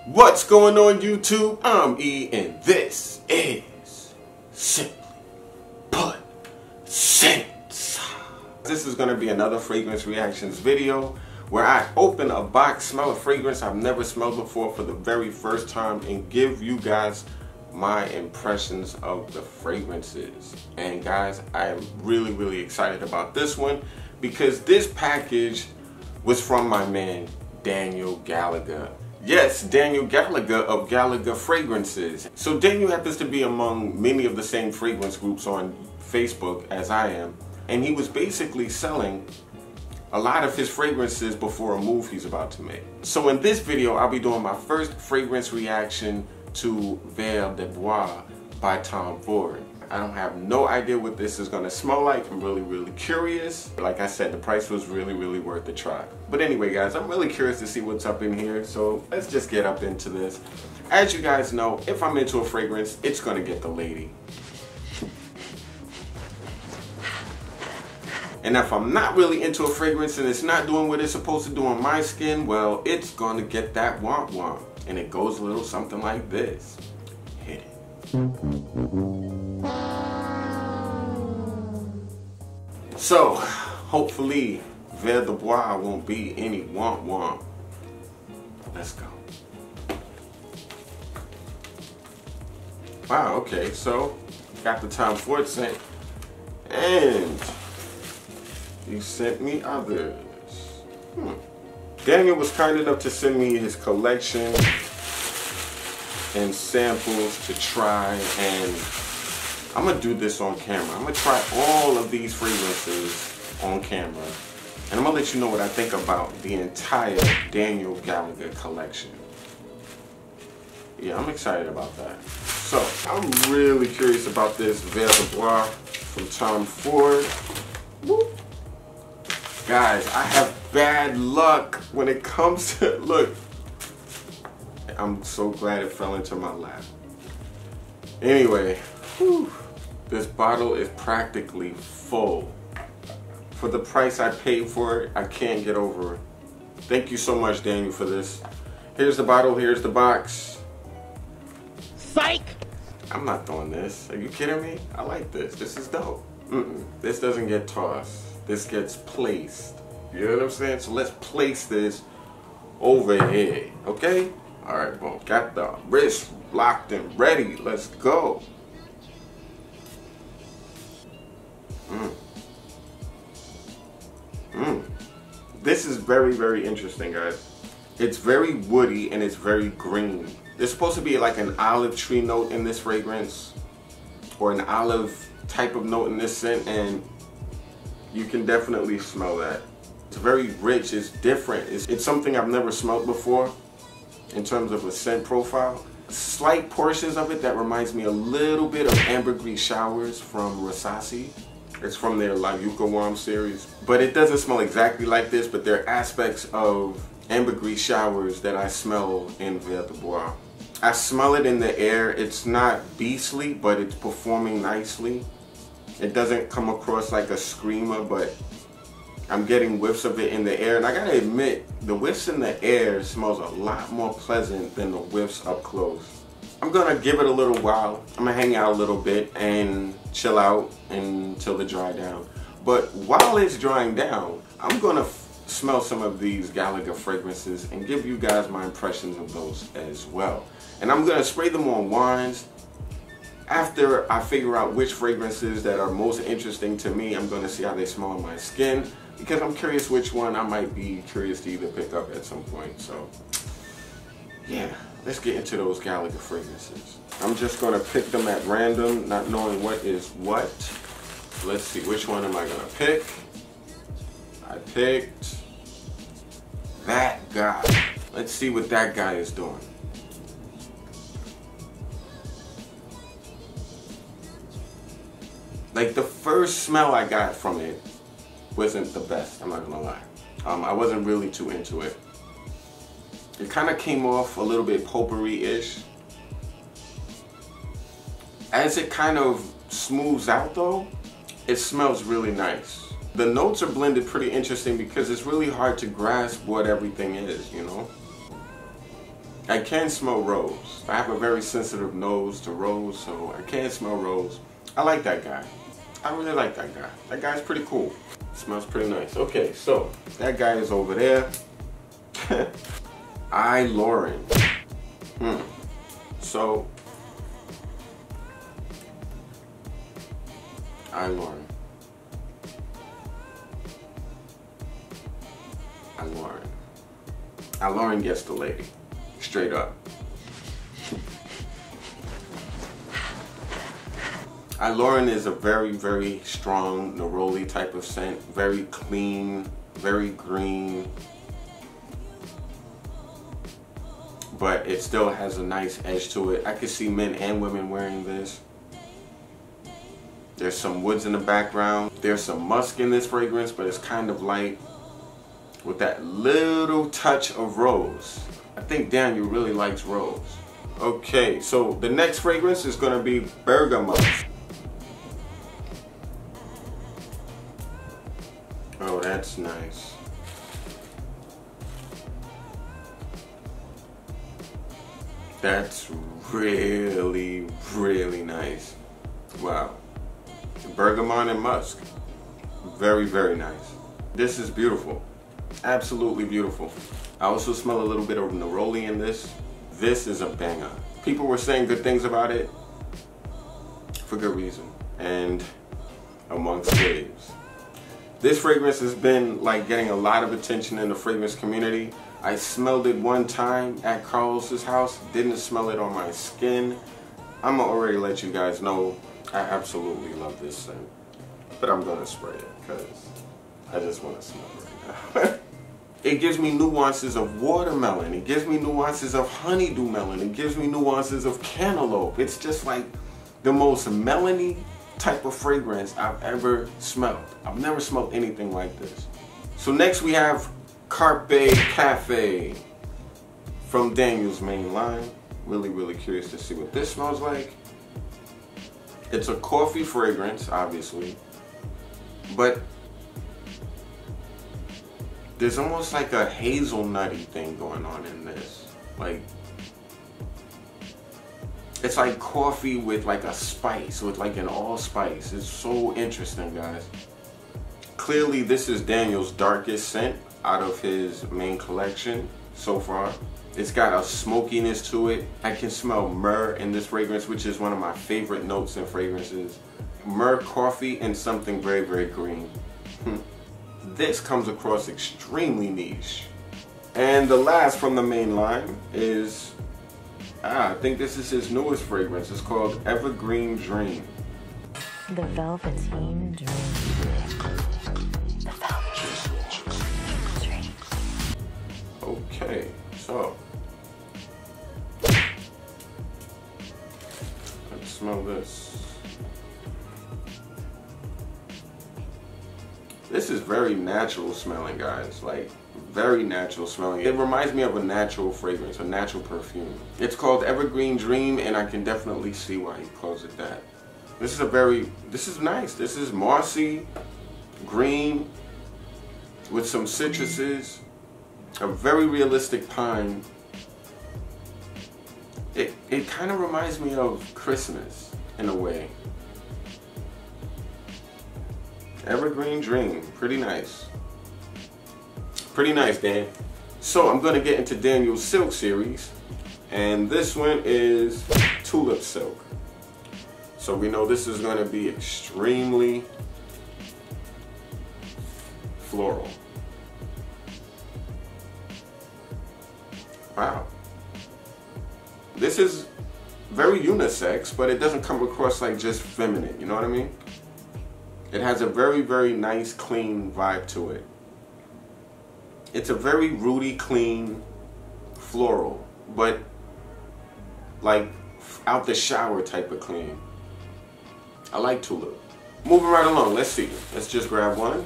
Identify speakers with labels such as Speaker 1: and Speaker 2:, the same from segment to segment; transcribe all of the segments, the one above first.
Speaker 1: What's going on YouTube? I'm E and this is SimplyPut Scents. This is going to be another fragrance reactions video where I open a box, smell a fragrance I've never smelled before for the very first time and give you guys my impressions of the fragrances. And guys, I am really excited about this one because this package was from my man Daniel Gallagher. Yes, Daniel Gallagher of Gallagher Fragrances. So Daniel happens to be among many of the same fragrance groups on Facebook as I am, and he was basically selling a lot of his fragrances before a move he's about to make. So in this video, I'll be doing my first fragrance reaction to Vert de Bois by Tom Ford. I don't have no idea what this is gonna smell like. I'm really curious. Like I said, the price was really worth the try. But anyway guys, I'm really curious to see what's up in here, so let's just get up into this. As you guys know, if I'm into a fragrance, it's gonna get the lady. And if I'm not really into a fragrance and it's not doing what it's supposed to do on my skin, well, it's gonna get that womp. And it goes a little something like this. Hit it. So, hopefully, Vert de Bois won't be any womp. Let's go. Wow, okay, so, got the Tom Ford scent, and he sent me others. Daniel was kind enough to send me his collection and samples to try, and I'm gonna do this on camera. I'm gonna try all of these fragrances on camera, and I'm gonna let you know what I think about the entire Daniel Gallagher collection. Yeah, I'm excited about that. So, I'm really curious about this Vert de Bois from Tom Ford. Woo. Guys, I have bad luck when it comes to, look, I'm so glad it fell into my lap. Anyway, whew, this bottle is practically full. For the price I paid for it, I can't get over it. Thank you so much, Daniel, for this. Here's the bottle, here's the box.
Speaker 2: Psych!
Speaker 1: I'm not throwing this. Are you kidding me? I like this. This is dope. This doesn't get tossed. This gets placed. You know what I'm saying? So let's place this over here, okay? All right, boom. Got the wrist locked and ready. Let's go. This is very interesting, guys. It's very woody and it's very green. There's supposed to be like an olive tree note in this fragrance, or an olive type of note in this scent, and you can definitely smell that. It's very rich, it's different. It's something I've never smelled before in terms of a scent profile. Slight portions of it that reminds me a little bit of Ambergris Showers from recieve. It's from their La Yucca Warm series. But it doesn't smell exactly like this, but there are aspects of Ambergris Showers that I smell in Vert de Bois. I smell it in the air. It's not beastly, but it's performing nicely. It doesn't come across like a screamer, but I'm getting whiffs of it in the air. And I gotta admit, the whiffs in the air smells a lot more pleasant than the whiffs up close. I'm gonna give it a little while. I'm gonna hang out a little bit and chill out until it dries down. But while it's drying down, I'm gonna smell some of these Gallagher fragrances and give you guys my impressions of those as well. And I'm gonna spray them on wines. After I figure out which fragrances that are most interesting to me, I'm gonna see how they smell on my skin, because I'm curious which one I might be curious to either pick up at some point. So yeah, let's get into those Gallagher fragrances. I'm just gonna pick them at random, not knowing what is what. Let's see, which one am I gonna pick? I picked that guy. Let's see what that guy is doing. Like, the first smell I got from it wasn't the best, I'm not gonna lie. I wasn't really too into it. It kind of came off a little bit potpourri-ish. As it kind of smooths out though, it smells really nice. The notes are blended pretty interesting because it's really hard to grasp what everything is, you know? I can smell rose. I have a very sensitive nose to rose, so I can smell rose. I like that guy. I really like that guy. That guy's pretty cool. Smells pretty nice. Okay, so that guy is over there. Iloren. So Iloren. Iloren gets the lady. Straight up. Iloren is a very, very strong neroli type of scent. Very clean, very green. But it still has a nice edge to it. I can see men and women wearing this. There's some woods in the background. There's some musk in this fragrance, but it's kind of light with that little touch of rose. I think Daniel really likes rose. Okay, so the next fragrance is gonna be Bergamust. Oh, that's nice. That's really, really nice. Wow. Bergamot and musk. Very, very nice. This is beautiful. Absolutely beautiful. I also smell a little bit of neroli in this. This is a banger. People were saying good things about it for good reason and amongst slaves. This fragrance has been like getting a lot of attention in the fragrance community. I smelled it one time at Carlos's house. Didn't smell it on my skin. I'm gonna already let you guys know I absolutely love this scent. But I'm gonna spray it because I just want to smell it right now. It gives me nuances of watermelon. It gives me nuances of honeydew melon. It gives me nuances of cantaloupe. It's just like the most melony type of fragrance I've ever smelled. I've never smelled anything like this. So next we have Carpe Cafe from Daniel's main line. Really, really curious to see what this smells like. It's a coffee fragrance, obviously, but there's almost like a hazelnutty thing going on in this. Like, it's like coffee with like a spice, with like an allspice. It's so interesting, guys. Clearly, this is Daniel's darkest scent out of his main collection so far. It's got a smokiness to it. I can smell myrrh in this fragrance, which is one of my favorite notes in fragrances. Myrrh, coffee, and something very, very green. This comes across extremely niche. And the last from the main line is, I think this is his newest fragrance. It's called Evergreen Dream.
Speaker 3: The Velveteen Dream. The Velveteen Dream.
Speaker 1: Okay, so let's smell this. This is very natural smelling, guys. Like, very natural smelling. It reminds me of a natural fragrance, a natural perfume. It's called Evergreen Dream, and I can definitely see why he calls it that. This is nice. This is mossy, green, with some citruses, a very realistic pine. It kind of reminds me of Christmas in a way. Evergreen Dream, pretty nice. Pretty nice, Dan. So I'm gonna get into Daniel's Silk series, and this one is Tulip Silk. So we know this is gonna be extremely floral. Wow. This is very unisex, but it doesn't come across like just feminine, you know what I mean? It has a very, very nice, clean vibe to it. It's a very rooty, clean, floral, but like out the shower type of clean. I like Tulip. Moving right along, let's see. Let's just grab one.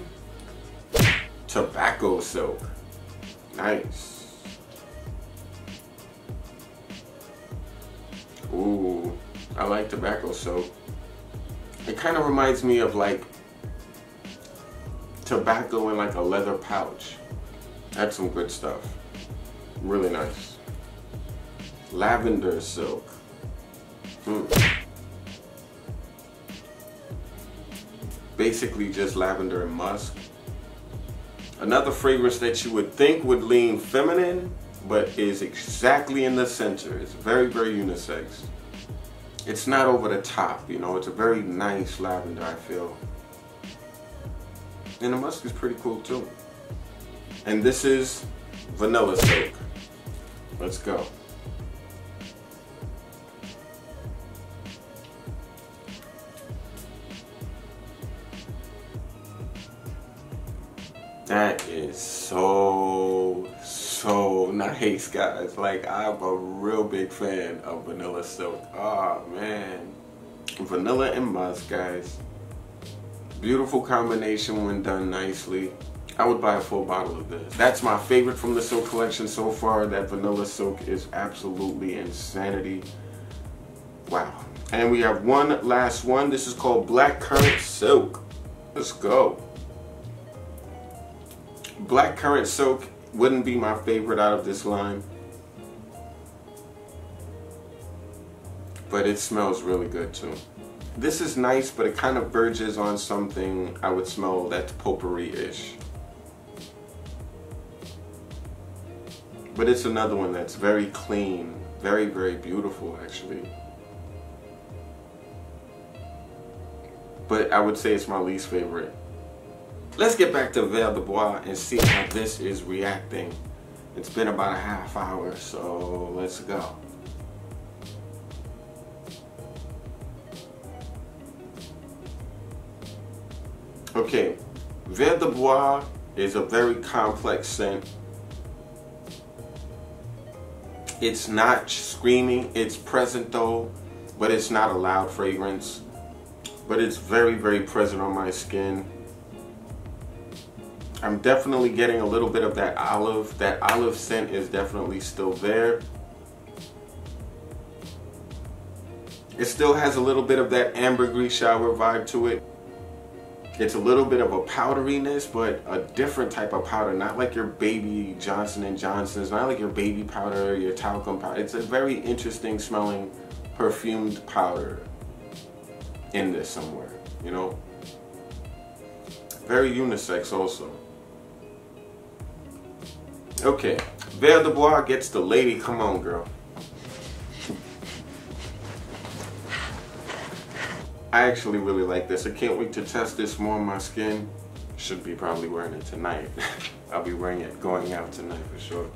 Speaker 1: Tobacco Silk. Nice. Ooh, I like Tobacco Silk. It kind of reminds me of like tobacco in like a leather pouch. That's some good stuff. Really nice. Lavender silk. Basically just lavender and musk. Another fragrance that you would think would lean feminine, but is exactly in the center. It's very, very unisex. It's not over the top, you know, it's a very nice lavender, I feel. And the musk is pretty cool too. And this is vanilla silk. Let's go. That is so nice, guys. Like, I'm a real big fan of vanilla silk. Oh man, vanilla and musk, guys. Beautiful combination when done nicely. I would buy a full bottle of this. That's my favorite from the silk collection so far. That vanilla silk is absolutely insanity. Wow. And we have one last one. This is called Black Currant Silk. Let's go. Black Currant Silk wouldn't be my favorite out of this line, but it smells really good too. This is nice, but it kind of verges on something I would smell that's potpourri-ish. But it's another one that's very clean, very, very beautiful actually. But I would say it's my least favorite. Let's get back to Vert de Bois and see how this is reacting. It's been about a half hour, so let's go. Okay, Vert de Bois is a very complex scent. It's not screaming, it's present though, but it's not a loud fragrance. But it's very, very present on my skin. I'm definitely getting a little bit of that olive. That olive scent is definitely still there. It still has a little bit of that ambergris shower vibe to it. It's a little bit of a powderiness, but a different type of powder. Not like your baby Johnson & Johnson's, not like your baby powder, your talcum powder. It's a very interesting smelling perfumed powder in this somewhere, you know? Very unisex also. Okay, Vert de Bois gets the lady. Come on, girl. I actually really like this. I can't wait to test this more on my skin. Should be probably wearing it tonight. I'll be wearing it going out tonight for sure.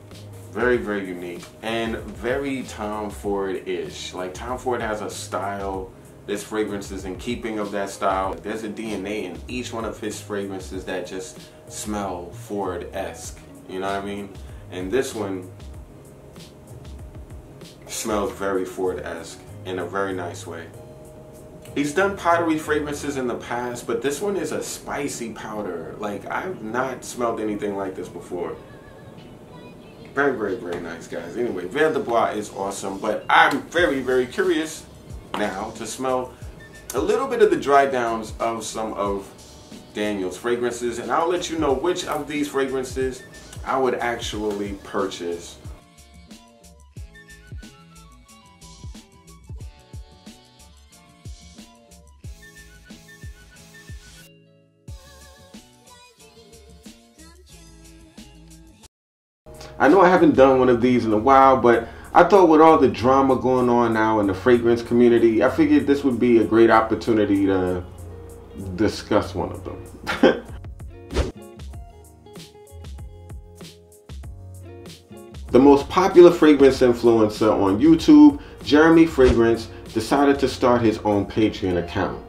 Speaker 1: Very, very unique and very Tom Ford-ish. Like, Tom Ford has a style. This fragrance is in keeping of that style. There's a DNA in each one of his fragrances that just smell Ford-esque. You know what I mean? And this one smells very Ford-esque in a very nice way. He's done powdery fragrances in the past, but this one is a spicy powder. Like, I've not smelled anything like this before. Very, very, very nice, guys. Anyway, Vert de Bois is awesome, but I'm very, very curious now to smell a little bit of the dry downs of some of Daniel's fragrances, and I'll let you know which of these fragrances I would actually purchase. I know I haven't done one of these in a while, but I thought with all the drama going on now in the fragrance community, I figured this would be a great opportunity to discuss one of them. The most popular fragrance influencer on YouTube, Jeremy Fragrance, decided to start his own Patreon account.